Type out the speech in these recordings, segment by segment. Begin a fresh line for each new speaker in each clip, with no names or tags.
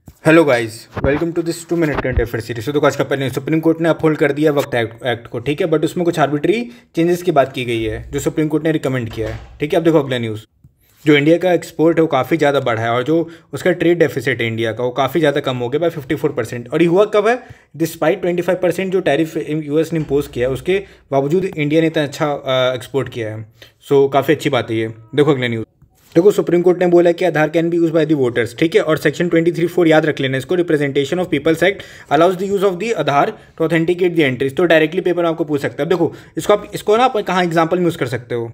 Hello guys, welcome to this 2 minute current affair series. तो आज का पहले सुप्रीम कोर्ट ने अपहोल्ड कर दिया वक्त एक्ट को, ठीक है, बट उसमें कुछ आर्बिट्री चेंजेस की बात की गई है जो सुप्रीम कोर्ट ने रिकमेंड किया है, ठीक है। अब देखो अगला न्यूज़। जो इंडिया का एक्सपोर्ट है वो काफ़ी ज़्यादा बढ़ा है और जो उसका ट्रेड डेफिसिट है इंडिया का वो काफ़ी ज़्यादा कम हो गया बाय 54%। और ये हुआ कब है? डिस्पाइट 25% जो टैरिफ यूएस ने इम्पोज किया है उसके बावजूद इंडिया ने इतना अच्छा एक्सपोर्ट किया है। सो काफ़ी अच्छी बात है ये। देखो अगला न्यूज़। देखो सुप्रीम कोर्ट ने बोला कि Aadhaar can be use by the voters, ठीक है, और सेक्शन 23(4) याद रख लेना इसको। Representation of peoples act allows the use of the Aadhaar to authenticate the entries. तो डायरेक्टली पेपर में आपको पूछ सकता है। देखो इसको ना आप कहाँ एग्जाम्पल में यूज कर सकते हो?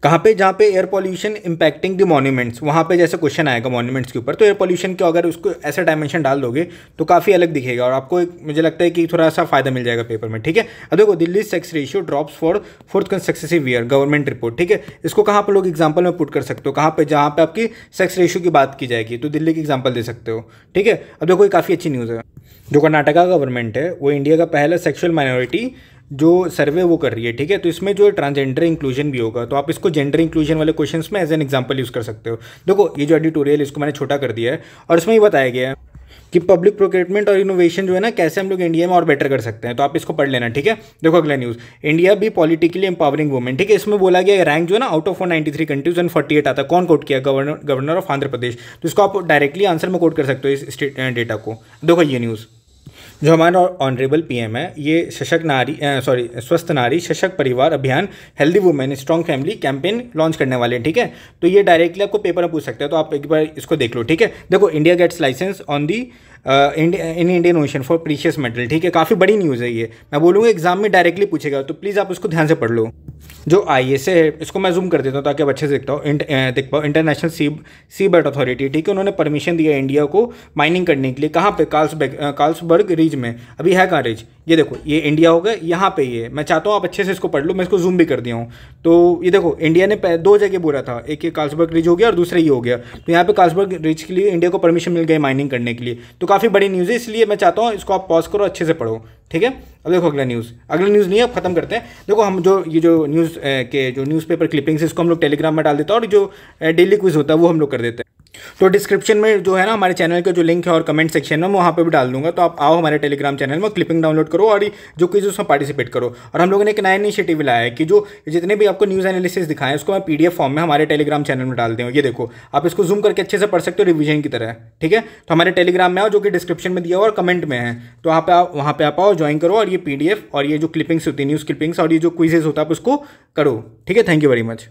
कहाँ पे? जहाँ पे air pollution impacting the monuments, वहाँ पे जैसे क्वेश्चन आएगा मॉन्यूमेंट्स के ऊपर, तो एयर पॉल्यूशन के अगर उसको ऐसा डायमेंशन डाल दोगे तो काफ़ी अलग दिखेगा और आपको मुझे लगता है कि थोड़ा सा फायदा मिल जाएगा पेपर में, ठीक है। अब देखो Delhi sex ratio drops for fourth consecutive year, government report, ठीक है। इसको कहाँ पर लोग एग्जाम्पल में पुट कर सकते हो? कहाँ पे? जहाँ पे आपकी सेक्स रेशियो की बात की जाएगी तो दिल्ली की एग्जाम्पल दे सकते हो, ठीक है। अब देखो ये काफ़ी अच्छी न्यूज़ है। जो कर्नाटका गवर्नमेंट है वो इंडिया का पहला सेक्सुअल माइनॉरिटी जो सर्वे वो कर रही है, ठीक है। तो इसमें जो ट्रांसजेंडर इंक्लूजन भी होगा, तो आप इसको जेंडर इंक्लूजन वाले क्वेश्चंस में एज एन एग्जांपल यूज़ कर सकते हो। देखो ये जो एडिटोरियल इसको मैंने छोटा कर दिया है और इसमें ये बताया गया है कि पब्लिक प्रोक्योरमेंट और इनोवेशन जो है ना, कैसे हम लोग इंडिया में और बेटर कर सकते हैं। तो आप इसको पढ़ लेना, ठीक है। देखो अगला न्यूज़। इंडिया भी पॉलिटिकली एम्पावरिंग वुमेन, ठीक है। इसमें बोला गया रैंक जो है ना आउट ऑफ 193 कंट्रीज 148 आता है। कौन कोट किया? Governor of Andhra Pradesh. तो इसको आप डायरेक्टली आंसर में कोट कर सकते हो इस डेटा को। देखो ये न्यूज़। जो हमारा ऑनरेबल पीएम है ये स्वस्थ नारी सशक्त परिवार अभियान healthy women strong family campaign launch करने वाले हैं, ठीक है। तो ये डायरेक्टली आपको पेपर में पूछ सकते हैं, तो आप एक बार इसको देख लो, ठीक है। देखो India gets licence on the in Indian ocean for precious metal, ठीक है। काफ़ी बड़ी न्यूज़ है ये, मैं बोलूँगा एग्जाम में डायरेक्टली पूछेगा, तो प्लीज़ आप उसको ध्यान से पढ़ लो। जो आईएसए है इसको मैं जूम कर देता हूँ ताकि आप अच्छे से देख पाओ। इंटरनेशनल सी बर्ड अथॉरिटी, ठीक है, उन्होंने परमिशन दिया इंडिया को माइनिंग करने के लिए। कहाँ पे? कार्ल्सबर्ग रीज में। अभी है कहाँ रीज? ये देखो ये इंडिया होगा, यहाँ पे ये मैं चाहता हूँ आप अच्छे से इसको पढ़ लो। मैं इसको जूम भी कर दिया हूँ। तो ये देखो इंडिया ने 2 जगह बोला था, एक ये कार्ल्सबर्ग रिज हो गया और दूसरा ये हो गया। तो यहाँ पे कार्ल्सबर्ग रिज के लिए इंडिया को परमिशन मिल गई माइनिंग करने के लिए। तो काफ़ी बड़ी न्यूज़ है, इसलिए मैं चाहता हूँ इसको आप पॉज करो, अच्छे से पढ़ो, ठीक है। अब देखो अगला न्यूज़ नहीं है, अब खत्म करते हैं। देखो हम जो न्यूज़ के जो न्यूज़पेपर क्लिपिंग्स इसको हम लोग टेलीग्राम में डाल देते हैं और जो डेली क्विज होता है वो हम लोग कर देते हैं। तो डिस्क्रिप्शन में जो है ना हमारे चैनल का जो लिंक है और कमेंट सेक्शन में वहाँ पे भी डाल दूंगा। तो आप आओ हमारे टेलीग्राम चैनल में, क्लिपिंग डाउनलोड करो और जो क्विज उसमें पार्टिसिपेट करो। और हम लोगों ने एक नया इनिशिएटिव लाया है कि जो जितने भी आपको न्यूज़ एनालिसिस दिखाएं उसको मैं पीडीएफ फॉर्म में हमारे टेलीग्राम चैनल में डाल दूँ। ये देखो आप इसको जूम करके अच्छे से पढ़ सकते हो रिविजन की तरह, ठीक है। तो हमारे टेलीग्राम में आओ जो कि डिस्क्रिप्शन में दिया हुआ और कमेंट में है, तो वहाँ पे आप आओ, ज्वाइन करो और ये पीडीएफ और ये जो क्लिपिंग्स होती है न्यूज़ क्लिपिंग्स और ये जो क्विजेज होता है आप उसको करो, ठीक है। Thank you very much.